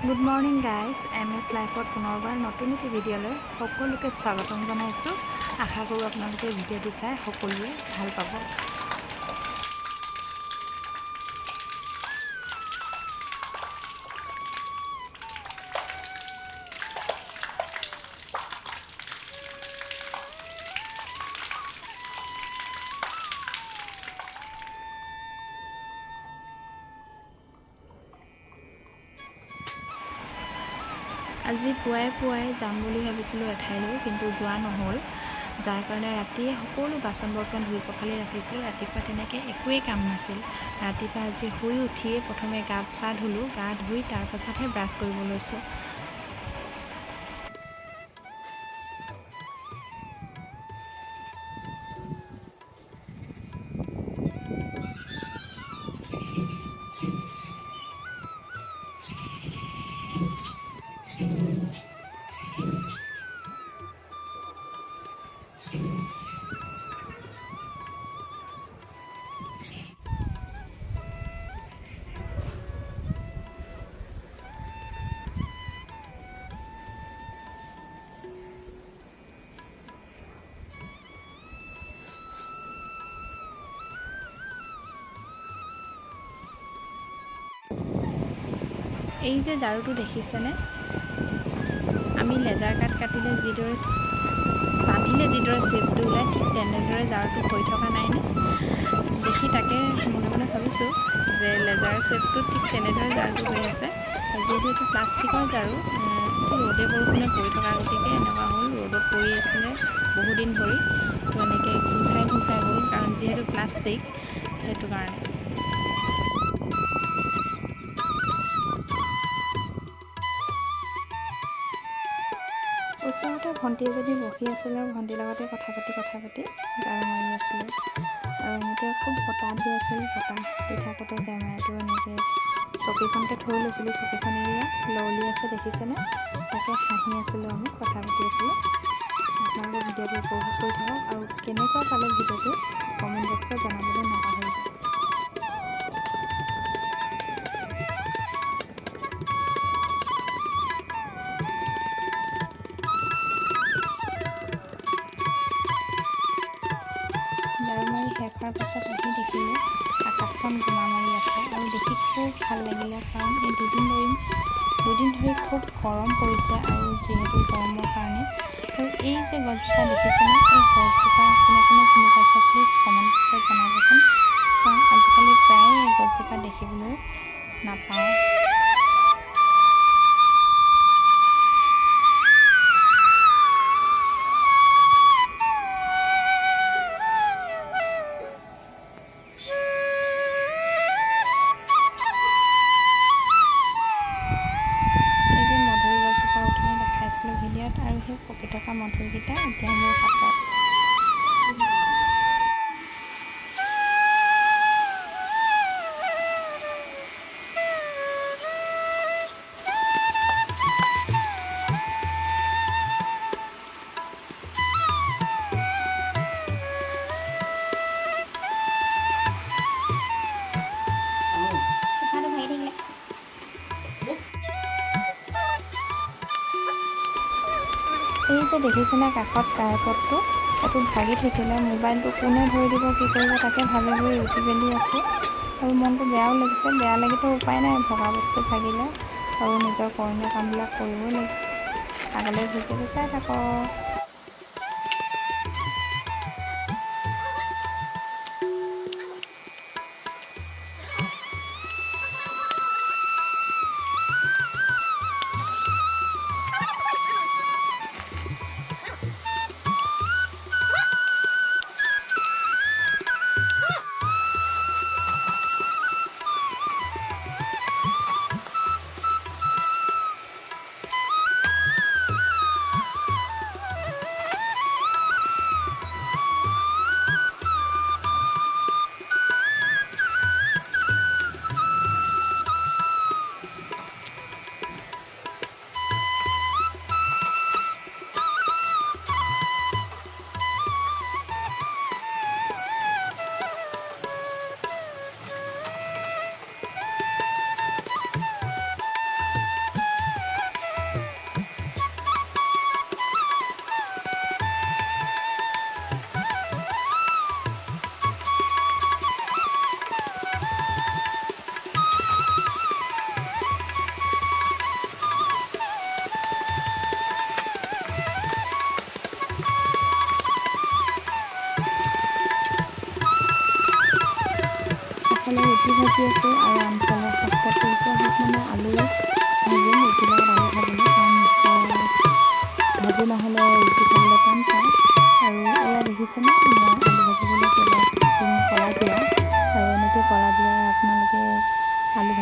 Good morning guys MS লাইফত পুনৰবাৰ নতুন এটি ভিডিঅ'লৈ সকলোকে স্বাগতম জনাইছোঁ। আশা কৰোঁ আপোনালোকে ভিডিঅ'টো চাই সকলোৱে ভাল পাব। আজি পুৱাই যাম বুলি ভাবিছিলোঁ এঠাইলৈ, কিন্তু যোৱা নহ'ল। যাৰ কাৰণে ৰাতিয়ে সকলো বাচন বৰ্তন ধুই পখালি ৰাখিছিলোঁ। ৰাতিপুৱা তেনেকৈ একোৱেই কাম নাছিল। ৰাতিপুৱা আজি শুই উঠিয়ে প্ৰথমে গা পা ধুলোঁ। গা ধুই তাৰপাছতহে ব্ৰাছ কৰিব লৈছোঁ। এই যে ঝাৰুটো দেখিছেনে? আমি লেজাৰ কাট কাটিলে যিদৰে বান্ধিলে যিদৰে শ্বেপটো ওলায়, ঠিক তেনেদৰে ঝাৰুটো হৈ থকা নাইনে? দেখি তাকে মনে মনে ভাবিছোঁ যে লেজাৰ শ্বেপটো ঠিক তেনেদৰে ঝাৰুটো হৈ আছে। যিহেতু এইটো প্লাষ্টিকৰ ঝাৰু, ৰ'দে বৰষুণে পৰি থকা গতিকে এনেকুৱা হ'ল। ৰ'দত পৰি আছিলে বহুদিন ধৰি, তো এনেকৈ গোন্ধাই গ'ল, কাৰণ যিহেতু প্লাষ্টিক, সেইটো কাৰণে। ওচৰতে ভণ্টি এজনী বহি আছিলে আৰু ভণ্টিৰ লগতে কথা পাতি ঝাৰু মাৰি আছিলোঁ। আৰু এনেকৈ খুব বতাহ দি আছিল। বতাহ দি থাকোঁতে কেমেৰাটো এনেকৈ চকীখনতে থৈ লৈছিলোঁ। চকীখন এয়া লৱলি আছে, দেখিছেনে? তাকে হাঁহি আছিলোঁ, আমি কথা পাতি আছিলোঁ। আপোনালোকে ভিডিঅ'টো উপভোগ কৰি থাকক আৰু কেনেকুৱা পালে ভিডিঅ'টো কমেণ্ট বক্সত জনাবলৈ নাপাহৰিব। ঝাৰু মাৰি শেষ হোৱাৰ পাছত আহি দেখিলোঁ আকাশখন গোমা মাৰি আছে, আৰু দেখি খুব ভাল লাগিলে। কাৰণ এই দুদিন ধৰি খুব গৰম পৰিছে, আৰু যিহেতু গৰমৰ কাৰণে। আৰু এই যে গছজোপা দেখিছেনে? এই গছজোপা কোনে চিনি পাইছে প্লিজ কমেণ্ট বক্সত জনাবচোন। কাৰণ আজিকালি প্ৰায়ে এই গছজোপা দেখিবলৈ নাপাওঁ। ভিডিঅ'ত, আৰু সেই পকি থকা মধুৰিকেইটা এতিয়া মোৰ হাতত। এই যে দেখিছেনে কাষত ট্ৰাইপডটো, সেইটো ভাগি থাকিলে। মোবাইলটো কোনে ধৰি দিব, কি কৰিব, তাকে ভাবি ৰখি মেলি আছোঁ। আৰু মনটো বেয়াও লাগিছে। বেয়া লাগিতো উপায় নাই, ভগা বস্তু ভাগিলে আৰু নিজৰ কৰণীয় কামবিলাক কৰিবই লাগিব। আগলৈ ভিডিঅ'টো চাই থাকক।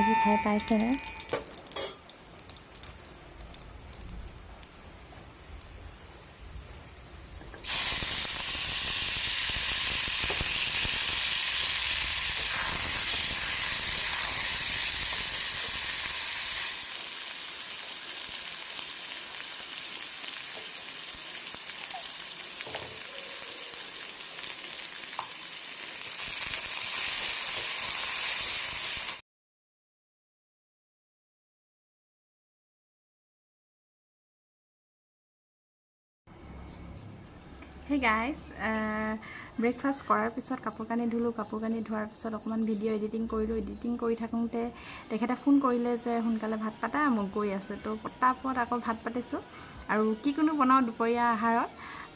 ভাজি খাই পাইছেনে? Hey guys, ব্ৰেকফাষ্ট কৰাৰ পিছত কাপোৰ কানি ধুলোঁ, কাপোৰ কানি ধোৱাৰ পিছত অকণমান ভিডিঅ' এডিটিং কৰিলোঁ। এডিটিং কৰি থাকোঁতে তেখেতে ফোন কৰিলে যে সোনকালে ভাত পাতা, মোক গৈ আছে। তো পটাপট আকৌ ভাত পাতিছোঁ আৰু কি কোনো বনাওঁ দুপৰীয়া আহাৰত,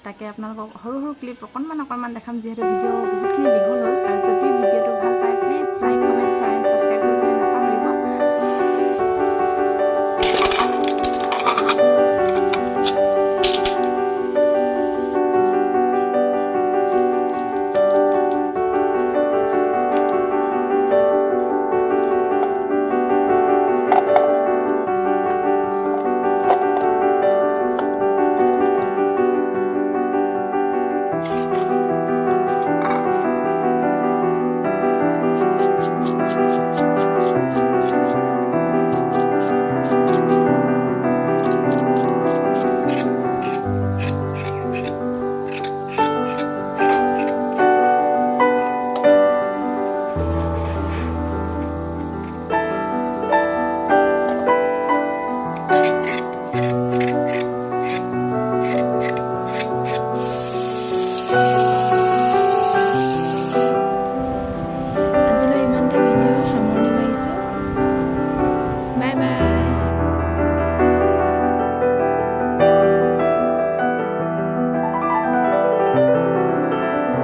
তাকে আপোনালোকক সৰু সৰু ক্লিপ অকণমান দেখাম, যিহেতু ভিডিঅ' বহুতখিনি দীঘল হ'ল।